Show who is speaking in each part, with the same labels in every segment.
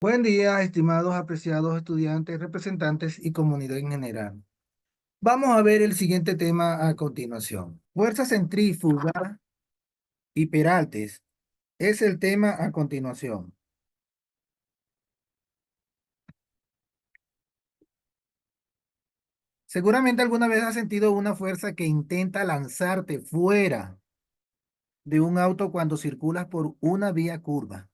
Speaker 1: Buen día, estimados apreciados estudiantes, representantes y comunidad en general. Vamos a ver el siguiente tema a continuación. Fuerza centrífuga y Peraltes es el tema a continuación. Seguramente alguna vez has sentido una fuerza que intenta lanzarte fuera de un auto cuando circulas por una vía curva.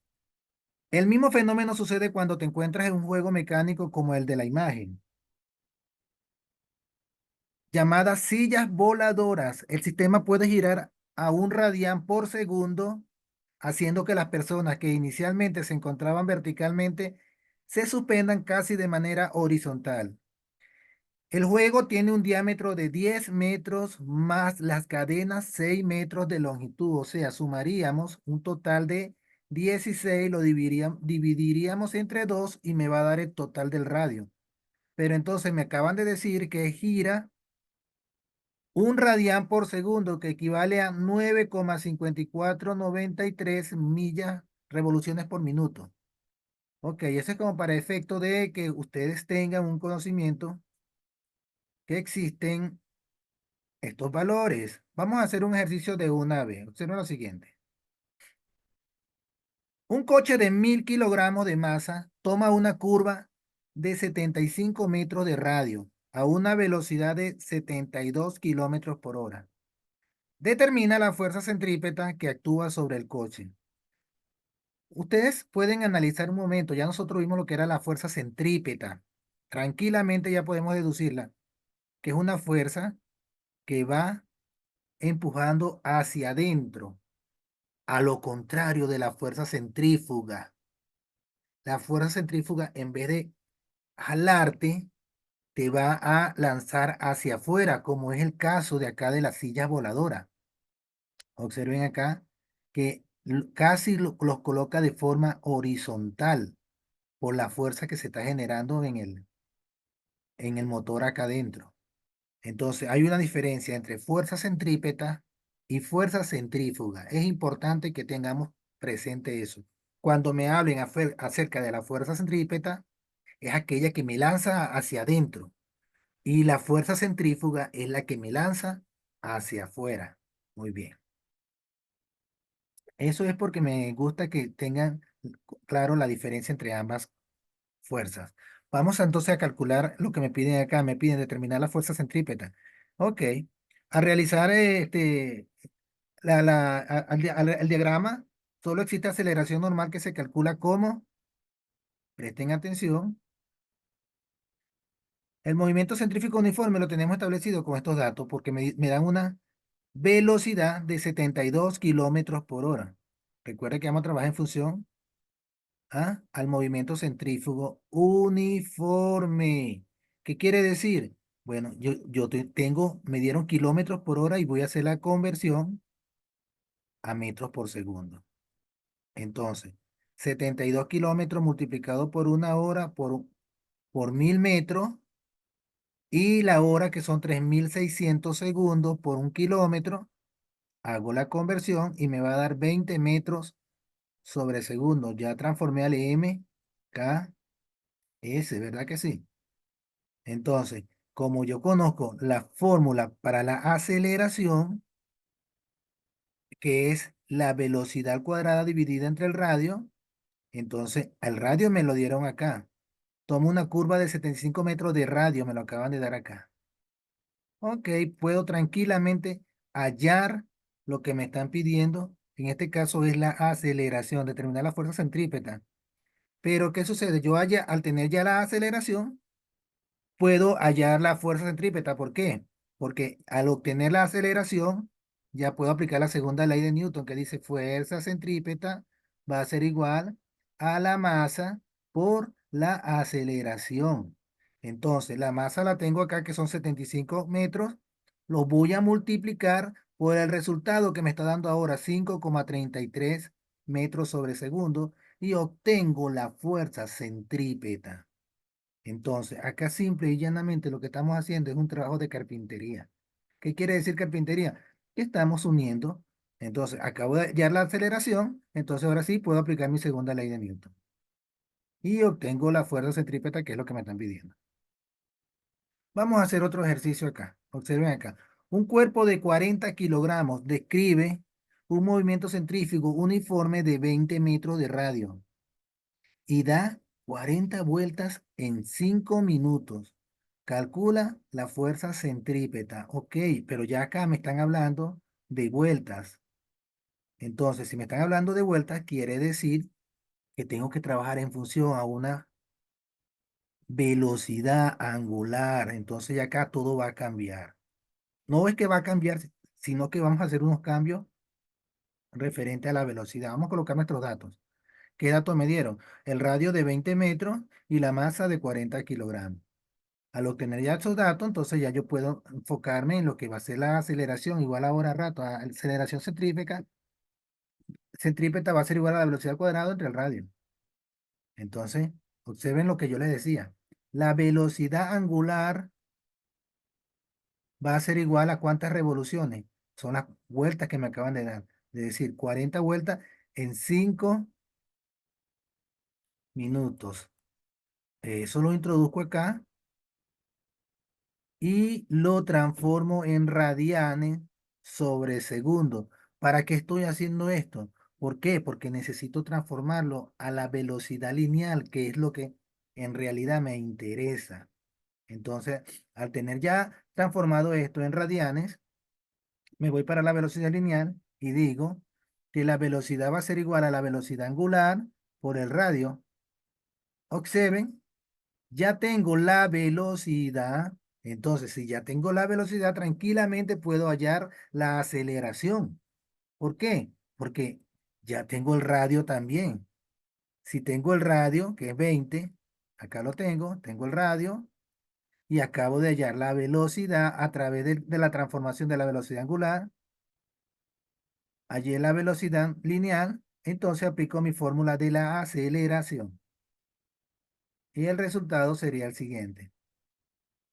Speaker 1: El mismo fenómeno sucede cuando te encuentras en un juego mecánico como el de la imagen. Llamadas sillas voladoras. El sistema puede girar a 1 radián por segundo, haciendo que las personas que inicialmente se encontraban verticalmente se suspendan casi de manera horizontal. El juego tiene un diámetro de 10 metros más las cadenas 6 metros de longitud, o sea, sumaríamos un total de 16, lo dividiríamos entre 2 y me va a dar el total del radio. Pero entonces me acaban de decir que gira 1 radián por segundo, que equivale a 9,5493 millas, revoluciones por minuto. Ok, eso es como para efecto de que ustedes tengan un conocimiento que existen estos valores. Vamos a hacer un ejercicio de una vez. Observen lo siguiente. Un coche de 1000 kilogramos de masa toma una curva de 75 metros de radio a una velocidad de 72 kilómetros por hora. Determina la fuerza centrípeta que actúa sobre el coche. Ustedes pueden analizar un momento, ya nosotros vimos lo que era la fuerza centrípeta. Tranquilamente ya podemos deducirla, que es una fuerza que va empujando hacia adentro, a lo contrario de la fuerza centrífuga. La fuerza centrífuga, en vez de jalarte, te va a lanzar hacia afuera, como es el caso de acá de la silla voladora. Observen acá que casi los coloca de forma horizontal por la fuerza que se está generando en el motor acá adentro. Entonces, hay una diferencia entre fuerza centrípeta y fuerza centrífuga. Es importante que tengamos presente eso. Cuando me hablen acerca de la fuerza centrípeta, es aquella que me lanza hacia adentro y la fuerza centrífuga es la que me lanza hacia afuera. Muy bien. Eso es porque me gusta que tengan claro la diferencia entre ambas fuerzas. Vamos entonces a calcular lo que me piden acá. Me piden determinar la fuerza centrípeta. Ok. A realizar el diagrama, solo existe aceleración normal que se calcula como, presten atención, el movimiento centrífugo uniforme lo tenemos establecido con estos datos porque me dan una velocidad de 72 kilómetros por hora. Recuerda que vamos a trabajar en función al movimiento centrífugo uniforme. ¿Qué quiere decir? Bueno, me dieron kilómetros por hora y voy a hacer la conversión a metros por segundo. Entonces, 72 kilómetros multiplicado por 1 hora por 1000 metros y la hora que son 3600 segundos por 1 kilómetro. Hago la conversión y me va a dar 20 metros sobre segundo. Ya transformé al MKS, ¿verdad que sí? Entonces, como yo conozco la fórmula para la aceleración, que es la velocidad al cuadrada dividida entre el radio, entonces al radio me lo dieron acá. Tomo una curva de 75 metros de radio, me lo acaban de dar acá. Ok, puedo tranquilamente hallar lo que me están pidiendo. En este caso es la aceleración, determinar la fuerza centrípeta. Pero ¿qué sucede? Al tener ya la aceleración, puedo hallar la fuerza centrípeta. ¿Por qué? Porque al obtener la aceleración, ya puedo aplicar la segunda ley de Newton que dice fuerza centrípeta va a ser igual a la masa por la aceleración. Entonces, la masa la tengo acá que son 75 metros. Lo voy a multiplicar por el resultado que me está dando ahora 5,33 metros sobre segundo y obtengo la fuerza centrípeta. Entonces, acá simple y llanamente lo que estamos haciendo es un trabajo de carpintería. ¿Qué quiere decir carpintería? Que estamos uniendo. Entonces, acabo de hallar la aceleración, entonces ahora sí puedo aplicar mi segunda ley de Newton. y obtengo la fuerza centrípeta, que es lo que me están pidiendo. Vamos a hacer otro ejercicio acá. Observen acá. Un cuerpo de 40 kilogramos describe un movimiento centrífugo uniforme de 20 metros de radio y da 40 vueltas en 5 minutos. Calcula la fuerza centrípeta. Ok, pero ya acá me están hablando de vueltas. Entonces, si me están hablando de vueltas, quiere decir que tengo que trabajar en función a una velocidad angular. Entonces, ya acá todo va a cambiar. No es que va a cambiar, sino que vamos a hacer unos cambios referentes a la velocidad. Vamos a colocar nuestros datos. ¿Qué datos me dieron? El radio de 20 metros y la masa de 40 kilogramos. Al obtener ya esos datos, entonces ya yo puedo enfocarme en lo que va a ser la aceleración igual a hora rato. A aceleración centrípeta, centrípeta va a ser igual a la velocidad al cuadrado entre el radio. Entonces, observen lo que yo les decía. La velocidad angular va a ser igual a cuántas revoluciones. Son las vueltas que me acaban de dar. Es decir, 40 vueltas en 5 minutos. Eso lo introduzco acá y lo transformo en radianes sobre segundo. ¿Para qué estoy haciendo esto? ¿Por qué? Porque necesito transformarlo a la velocidad lineal, que es lo que en realidad me interesa. Entonces, al tener ya transformado esto en radianes, me voy para la velocidad lineal y digo que la velocidad va a ser igual a la velocidad angular por el radio. Observen, ya tengo la velocidad. Entonces, si ya tengo la velocidad, tranquilamente puedo hallar la aceleración. ¿Por qué? Porque ya tengo el radio también. Si tengo el radio, que es 20, acá lo tengo el radio y acabo de hallar la velocidad a través de la transformación de la velocidad angular. Hallé la velocidad lineal, entonces aplico mi fórmula de la aceleración. Y el resultado sería el siguiente.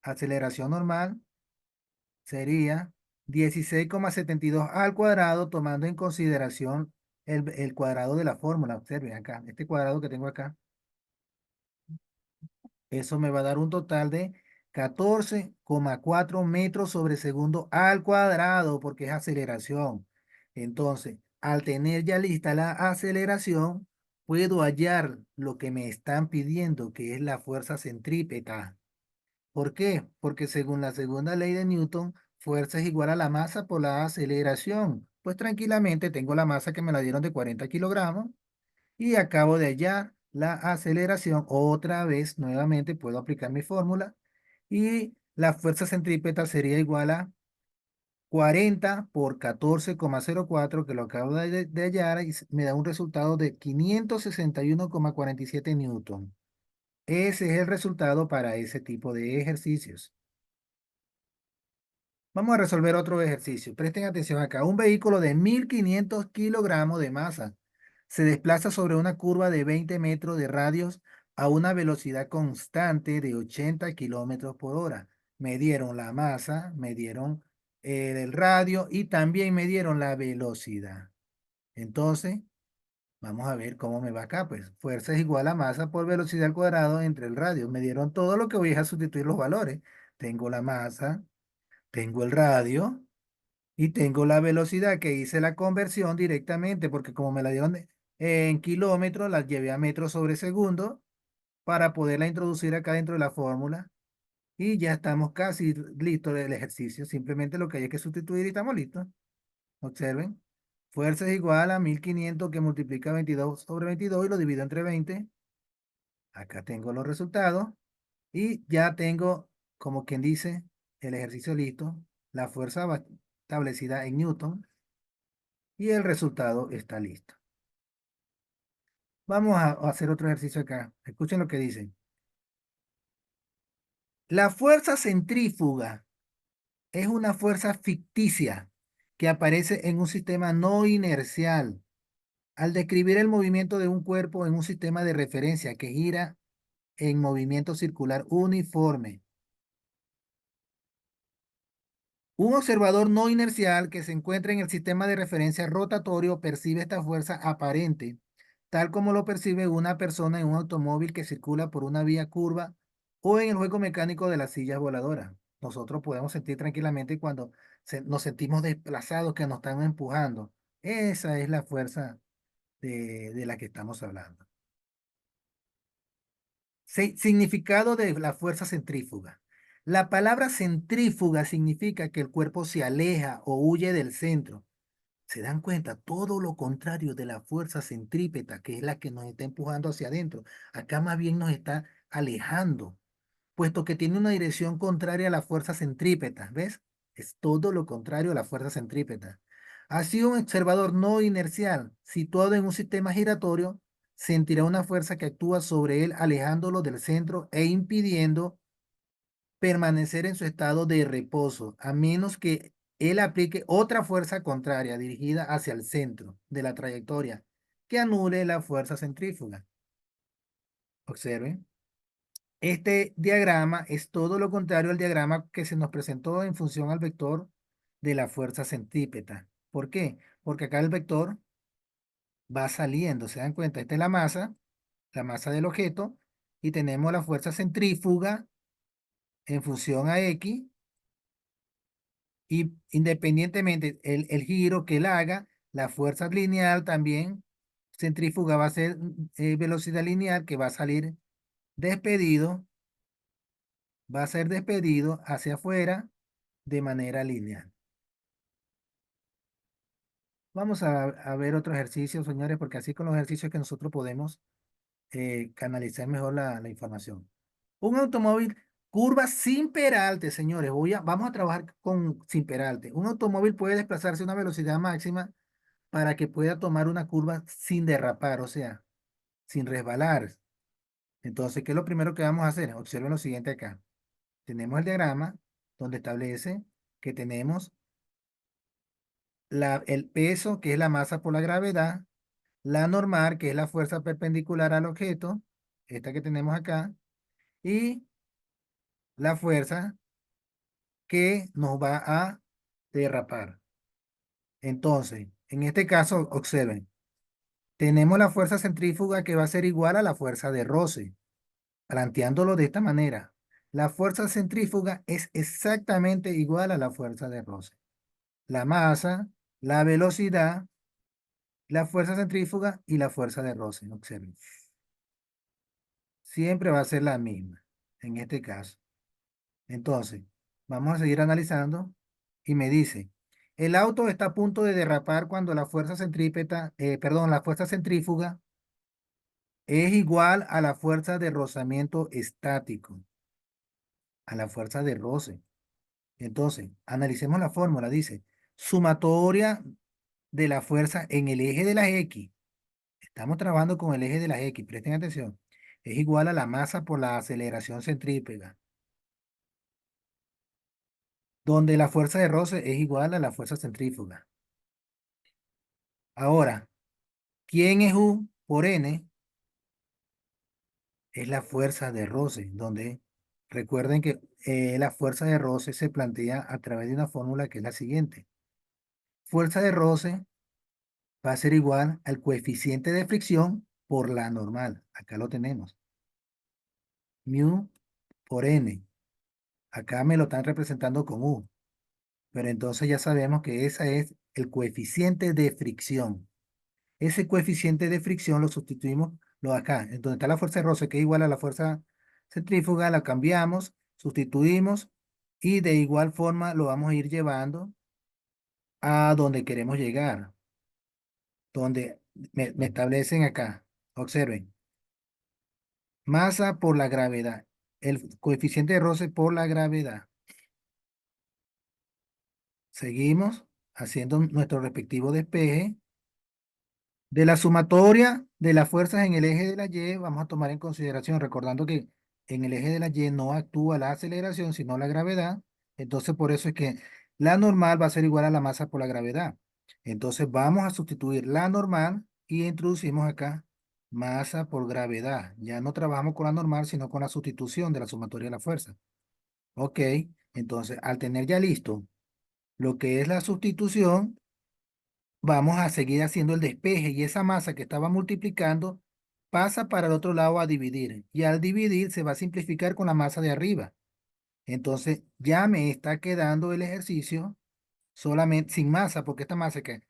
Speaker 1: Aceleración normal sería 16,72 al cuadrado, tomando en consideración el cuadrado de la fórmula. Observen acá, este cuadrado que tengo acá. Eso me va a dar un total de 14,4 metros sobre segundo al cuadrado, porque es aceleración. Entonces, al tener ya lista la aceleración, puedo hallar lo que me están pidiendo, que es la fuerza centrípeta. ¿Por qué? Porque según la segunda ley de Newton, fuerza es igual a la masa por la aceleración. Pues tranquilamente tengo la masa que me la dieron de 40 kilogramos y acabo de hallar la aceleración. Otra vez, nuevamente, puedo aplicar mi fórmula y la fuerza centrípeta sería igual a 40 por 14,04, que lo acabo de hallar y me da un resultado de 561,47 newton. Ese es el resultado para ese tipo de ejercicios. Vamos a resolver otro ejercicio. Presten atención acá. Un vehículo de 1.500 kilogramos de masa se desplaza sobre una curva de 20 metros de radios a una velocidad constante de 80 kilómetros por hora. Me dieron la masa, me dieron el radio y también me dieron la velocidad. Entonces, vamos a ver cómo me va acá. Pues fuerza es igual a masa por velocidad al cuadrado entre el radio. Me dieron todo lo que voy a sustituir los valores. Tengo la masa, tengo el radio y tengo la velocidad que hice la conversión directamente, porque como me la dieron en kilómetros, la llevé a metros sobre segundo para poderla introducir acá dentro de la fórmula. Y ya estamos casi listos del ejercicio. Simplemente lo que hay que sustituir y estamos listos. Observen. Fuerza es igual a 1.500 que multiplica 22 sobre 22 y lo divido entre 20. Acá tengo los resultados. Y ya tengo, como quien dice, el ejercicio listo. La fuerza establecida en Newton y el resultado está listo. Vamos a hacer otro ejercicio acá. Escuchen lo que dicen. La fuerza centrífuga es una fuerza ficticia que aparece en un sistema no inercial. Al describir el movimiento de un cuerpo en un sistema de referencia que gira en movimiento circular uniforme. Un observador no inercial que se encuentra en el sistema de referencia rotatorio percibe esta fuerza aparente tal como lo percibe una persona en un automóvil que circula por una vía curva o en el juego mecánico de las sillas voladoras. Nosotros podemos sentir tranquilamente cuando nos sentimos desplazados, que nos están empujando. Esa es la fuerza de la que estamos hablando. Significado de la fuerza centrífuga. La palabra centrífuga significa que el cuerpo se aleja o huye del centro. ¿Se dan cuenta? Todo lo contrario de la fuerza centrípeta, que es la que nos está empujando hacia adentro. Acá más bien nos está alejando, puesto que tiene una dirección contraria a la fuerza centrípeta. ¿Ves? Es todo lo contrario a la fuerza centrípeta. Así, un observador no inercial, situado en un sistema giratorio, sentirá una fuerza que actúa sobre él, alejándolo del centro e impidiendo permanecer en su estado de reposo, a menos que él aplique otra fuerza contraria dirigida hacia el centro de la trayectoria que anule la fuerza centrífuga. Observen. Este diagrama es todo lo contrario al diagrama que se nos presentó en función al vector de la fuerza centrípeta. ¿Por qué? Porque acá el vector va saliendo, ¿se dan cuenta? Esta es la masa del objeto, y tenemos la fuerza centrífuga en función a X, y independientemente el giro que él haga, la fuerza lineal también, centrífuga va a ser velocidad lineal que va a salir despedido, va a ser despedido hacia afuera de manera lineal. Vamos a ver otro ejercicio, señores, porque así con los ejercicios que nosotros podemos canalizar mejor la información. Un automóvil, curva sin peralte, señores. Vamos a trabajar sin peralte. Un automóvil puede desplazarse a una velocidad máxima para que pueda tomar una curva sin derrapar, o sea, sin resbalar. Entonces, ¿qué es lo primero que vamos a hacer? Observen lo siguiente acá. Tenemos el diagrama donde establece que tenemos el peso, que es la masa por la gravedad, la normal, que es la fuerza perpendicular al objeto, esta que tenemos acá, y la fuerza que nos va a derrapar. Entonces, en este caso, observen, tenemos la fuerza centrífuga que va a ser igual a la fuerza de roce. Planteándolo de esta manera, la fuerza centrífuga es exactamente igual a la fuerza de roce. La masa, la velocidad, la fuerza centrífuga y la fuerza de roce. Observen. Siempre va a ser la misma en este caso. Entonces, vamos a seguir analizando y me dice, el auto está a punto de derrapar cuando la fuerza centrípeta, la fuerza centrífuga es igual a la fuerza de rozamiento estático, a la fuerza de roce. Entonces, analicemos la fórmula. Dice, sumatoria de la fuerza en el eje de las X. Estamos trabajando con el eje de las X. Presten atención. Es igual a la masa por la aceleración centrípeta, donde la fuerza de roce es igual a la fuerza centrífuga. Ahora, ¿quién es U por N? Es la fuerza de roce, donde recuerden que la fuerza de roce se plantea a través de una fórmula que es la siguiente. Fuerza de roce va a ser igual al coeficiente de fricción por la normal. Acá lo tenemos. Mu por N. Acá me lo están representando con U. Pero entonces ya sabemos que ese es el coeficiente de fricción. Ese coeficiente de fricción lo sustituimos lo acá. En donde está la fuerza de roce, que es igual a la fuerza centrífuga, la cambiamos, sustituimos y de igual forma lo vamos a ir llevando a donde queremos llegar. Donde me establecen acá. Observen. Masa por la gravedad. El coeficiente de roce por la gravedad. Seguimos haciendo nuestro respectivo despeje. De la sumatoria de las fuerzas en el eje de la Y, vamos a tomar en consideración, recordando que en el eje de la Y no actúa la aceleración, sino la gravedad. Entonces, por eso es que la normal va a ser igual a la masa por la gravedad. Entonces, vamos a sustituir la normal y introducimos acá masa por gravedad. Ya no trabajamos con la normal, sino con la sustitución de la sumatoria de la fuerza. Ok, entonces, al tener ya listo lo que es la sustitución, vamos a seguir haciendo el despeje y esa masa que estaba multiplicando pasa para el otro lado a dividir. Y al dividir se va a simplificar con la masa de arriba. Entonces ya me está quedando el ejercicio solamente sin masa, porque esta masa que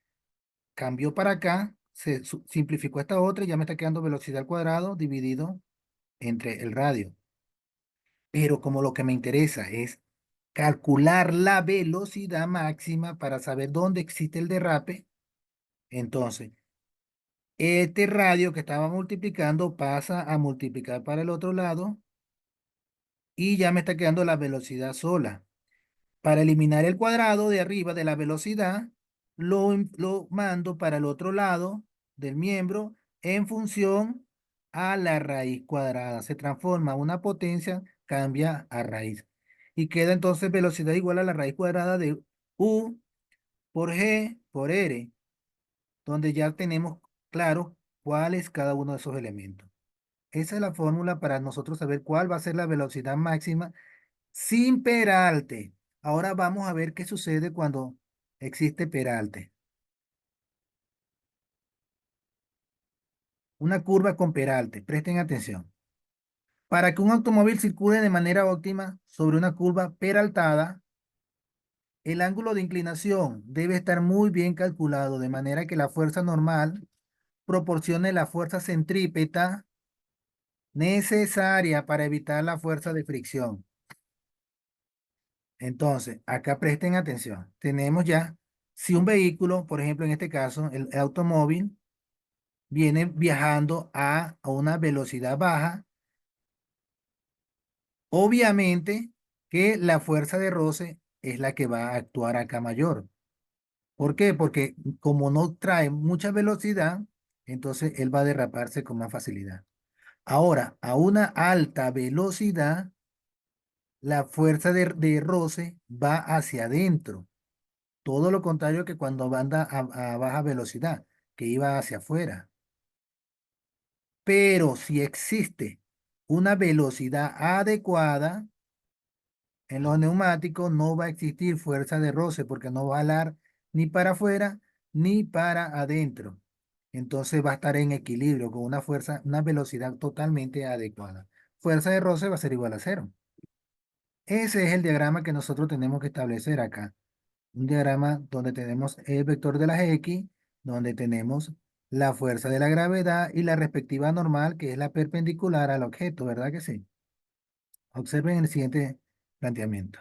Speaker 1: cambió para acá, simplificó esta otra y ya me está quedando velocidad al cuadrado dividido entre el radio. Pero como lo que me interesa es calcular la velocidad máxima para saber dónde existe el derrape, entonces este radio que estaba multiplicando pasa a multiplicar para el otro lado y ya me está quedando la velocidad sola. Para eliminar el cuadrado de arriba de la velocidad, lo mando para el otro lado del miembro en función a la raíz cuadrada. Se transforma una potencia, cambia a raíz. Y queda entonces velocidad igual a la raíz cuadrada de U por G por R, donde ya tenemos claro cuál es cada uno de esos elementos. Esa es la fórmula para nosotros saber cuál va a ser la velocidad máxima sin peralte. Ahora vamos a ver qué sucede cuando existe peralte. Una curva con peralte. Presten atención. Para que un automóvil circule de manera óptima sobre una curva peraltada, el ángulo de inclinación debe estar muy bien calculado de manera que la fuerza normal proporcione la fuerza centrípeta necesaria para evitar la fuerza de fricción. Entonces, acá presten atención. Tenemos ya, si un vehículo, por ejemplo, en este caso, el automóvil, viene viajando a una velocidad baja, obviamente que la fuerza de roce es la que va a actuar acá mayor. ¿Por qué? Porque como no trae mucha velocidad, entonces él va a derraparse con más facilidad. Ahora, a una alta velocidad, la fuerza de roce va hacia adentro. Todo lo contrario que cuando anda a baja velocidad, que iba hacia afuera. Pero si existe una velocidad adecuada en los neumáticos, no va a existir fuerza de roce porque no va a jalar ni para afuera ni para adentro. Entonces va a estar en equilibrio con una fuerza, una velocidad totalmente adecuada. Fuerza de roce va a ser igual a cero. Ese es el diagrama que nosotros tenemos que establecer acá. Un diagrama donde tenemos el vector de las X, donde tenemos la fuerza de la gravedad y la respectiva normal, que es la perpendicular al objeto, ¿verdad que sí? Observen el siguiente planteamiento.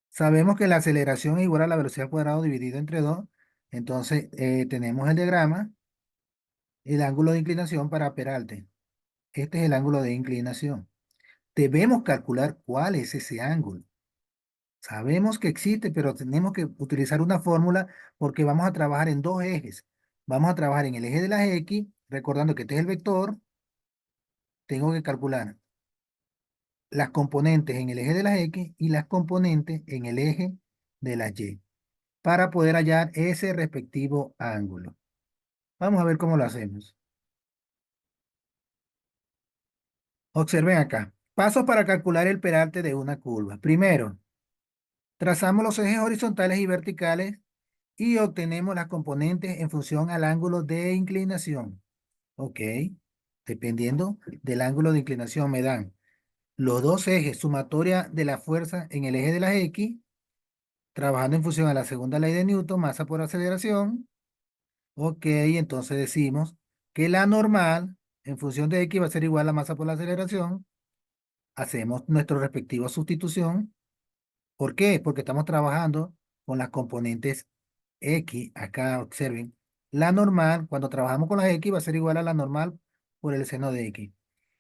Speaker 1: Sabemos que la aceleración es igual a la velocidad al cuadrado dividido entre 2. Entonces, tenemos el diagrama, el ángulo de inclinación para peralte. Este es el ángulo de inclinación. Debemos calcular cuál es ese ángulo. Sabemos que existe, pero tenemos que utilizar una fórmula porque vamos a trabajar en dos ejes. Vamos a trabajar en el eje de las X, recordando que este es el vector. Tengo que calcular las componentes en el eje de las X y las componentes en el eje de las Y para poder hallar ese respectivo ángulo. Vamos a ver cómo lo hacemos. Observen acá. Pasos para calcular el peralte de una curva. Primero, trazamos los ejes horizontales y verticales y obtenemos las componentes en función al ángulo de inclinación. Ok, dependiendo del ángulo de inclinación me dan los dos ejes, sumatoria de la fuerza en el eje de las X, trabajando en función a la segunda ley de Newton, masa por aceleración. Ok, entonces decimos que la normal en función de X va a ser igual a masa por la aceleración. Hacemos nuestra respectiva sustitución. ¿Por qué? Porque estamos trabajando con las componentes X. Acá observen. La normal, cuando trabajamos con las X, va a ser igual a la normal por el seno de X.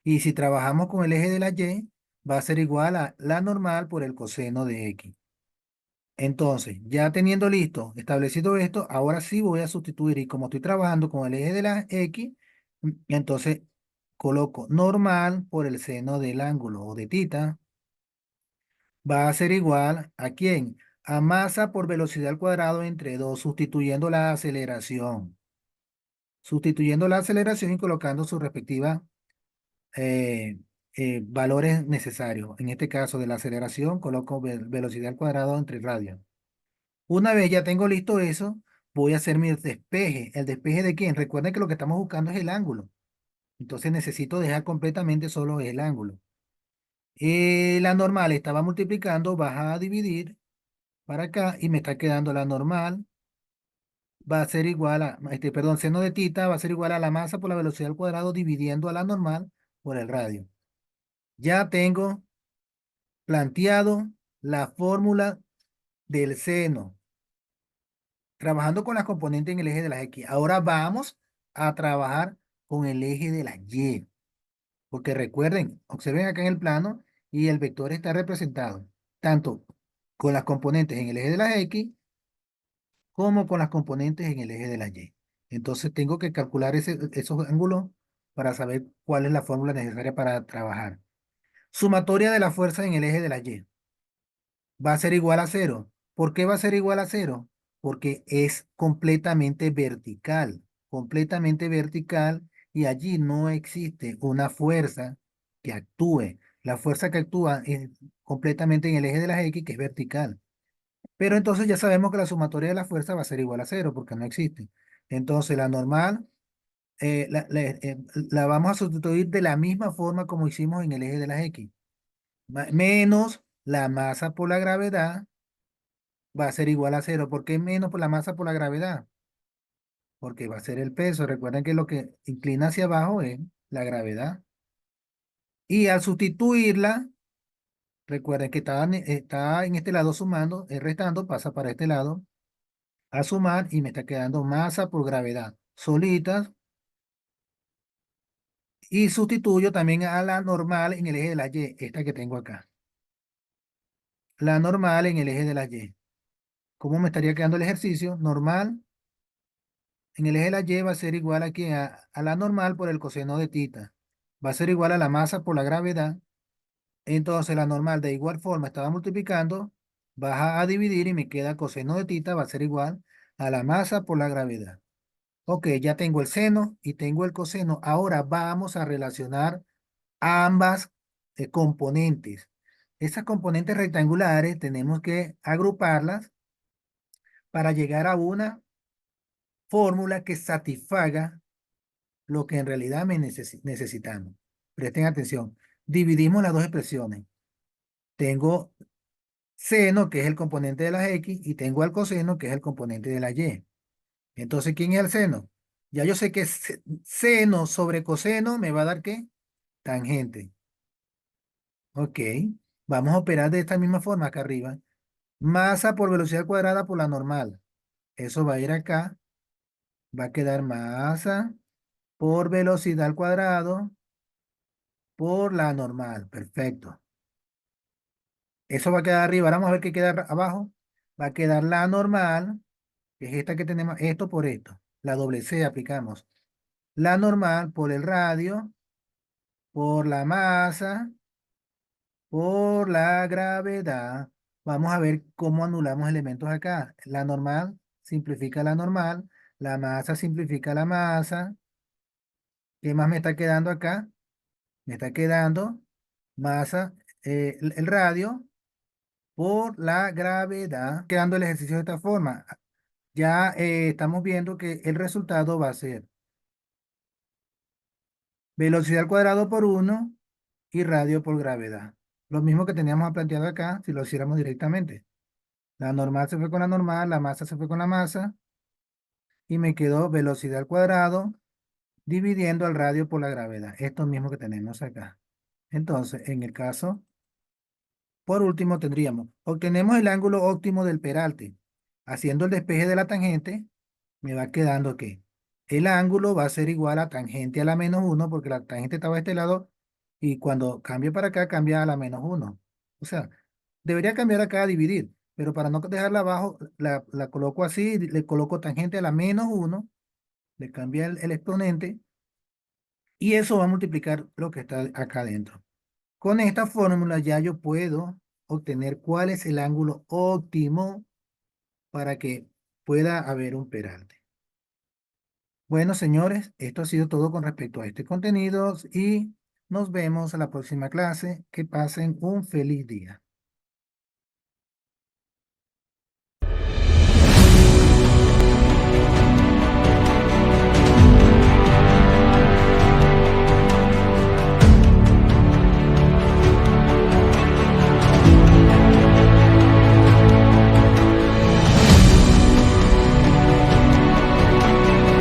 Speaker 1: Y si trabajamos con el eje de la Y, va a ser igual a la normal por el coseno de X. Entonces, ya teniendo listo, establecido esto, ahora sí voy a sustituir. Y como estoy trabajando con el eje de la X, entonces coloco normal por el seno del ángulo o de tita va a ser igual ¿a quién? A masa por velocidad al cuadrado entre 2 sustituyendo la aceleración. Sustituyendo la aceleración y colocando sus respectivas eh, valores necesarios. En este caso de la aceleración, coloco velocidad al cuadrado entre radio. Una vez ya tengo listo eso, voy a hacer mi despeje. ¿El despeje de quién? Recuerden que lo que estamos buscando es el ángulo. Entonces necesito dejar completamente solo el ángulo. La normal estaba multiplicando, vas a dividir para acá y me está quedando la normal. Va a ser igual a, perdón, seno de tita va a ser igual a la masa por la velocidad al cuadrado dividiendo a la normal por el radio. Ya tengo planteado la fórmula del seno, trabajando con las componentes en el eje de las X. Ahora vamos a trabajar con el eje de la Y, porque recuerden, observen acá en el plano y el vector está representado tanto con las componentes en el eje de las X como con las componentes en el eje de la Y. Entonces tengo que calcular esos ángulos para saber cuál es la fórmula necesaria para trabajar. Sumatoria de la fuerza en el eje de la Y va a ser igual a cero. ¿Por qué va a ser igual a cero? Porque es completamente vertical y allí no existe una fuerza que actúe. La fuerza que actúa es completamente en el eje de las X, que es vertical. Pero entonces ya sabemos que la sumatoria de la fuerza va a ser igual a cero porque no existe. Entonces la normal la vamos a sustituir de la misma forma como hicimos en el eje de las X. Menos la masa por la gravedad va a ser igual a cero. ¿Por qué menos por la masa por la gravedad? Porque va a ser el peso. Recuerden que lo que inclina hacia abajo es la gravedad. Y al sustituirla, recuerden que está en este lado sumando, restando, pasa para este lado a sumar y me está quedando masa por gravedad solitas y sustituyo también a la normal en el eje de la Y, esta que tengo acá. La normal en el eje de la Y. ¿Cómo me estaría quedando el ejercicio? Normal en el eje de la Y va a ser igual aquí a la normal por el coseno de tita. Va a ser igual a la masa por la gravedad. Entonces la normal de igual forma estaba multiplicando, baja a dividir y me queda coseno de tita va a ser igual a la masa por la gravedad. Ok, ya tengo el seno y tengo el coseno. Ahora vamos a relacionar ambas componentes. Esas componentes rectangulares tenemos que agruparlas para llegar a una fórmula que satisfaga lo que en realidad necesitamos. Presten atención. Dividimos las dos expresiones. Tengo seno, que es el componente de las X, y tengo al coseno, que es el componente de la Y. Entonces, ¿quién es el seno? Ya yo sé que seno sobre coseno me va a dar ¿qué? Tangente. Ok. Vamos a operar de esta misma forma acá arriba. Masa por velocidad cuadrada por la normal. Eso va a ir acá. Va a quedar masa por velocidad al cuadrado por la normal. Perfecto. Eso va a quedar arriba. Ahora vamos a ver qué queda abajo. Va a quedar la normal, que es esta que tenemos, esto por esto. La doble C aplicamos. La normal por el radio, por la masa, por la gravedad. Vamos a ver cómo anulamos elementos acá. La normal simplifica la normal. La masa simplifica la masa. ¿Qué más me está quedando acá? Me está quedando masa, el radio por la gravedad. Quedando el ejercicio de esta forma. Ya estamos viendo que el resultado va a ser velocidad al cuadrado por 1 y radio por gravedad. Lo mismo que teníamos planteado acá si lo hiciéramos directamente. La normal se fue con la normal, la masa se fue con la masa y me quedó velocidad al cuadrado dividiendo al radio por la gravedad. Esto mismo que tenemos acá. Entonces, en el caso, por último, tendríamos, obtenemos el ángulo óptimo del peralte. Haciendo el despeje de la tangente, me va quedando que el ángulo va a ser igual a tangente a la menos 1 porque la tangente estaba de este lado y cuando cambie para acá cambia a la menos 1. O sea, debería cambiar acá a dividir, pero para no dejarla abajo, la coloco así, le coloco tangente a la menos 1, le cambia el exponente y eso va a multiplicar lo que está acá adentro. Con esta fórmula ya yo puedo obtener cuál es el ángulo óptimo para que pueda haber un peralte. Bueno, señores, esto ha sido todo con respecto a este contenido y nos vemos a la próxima clase. Que pasen un feliz día.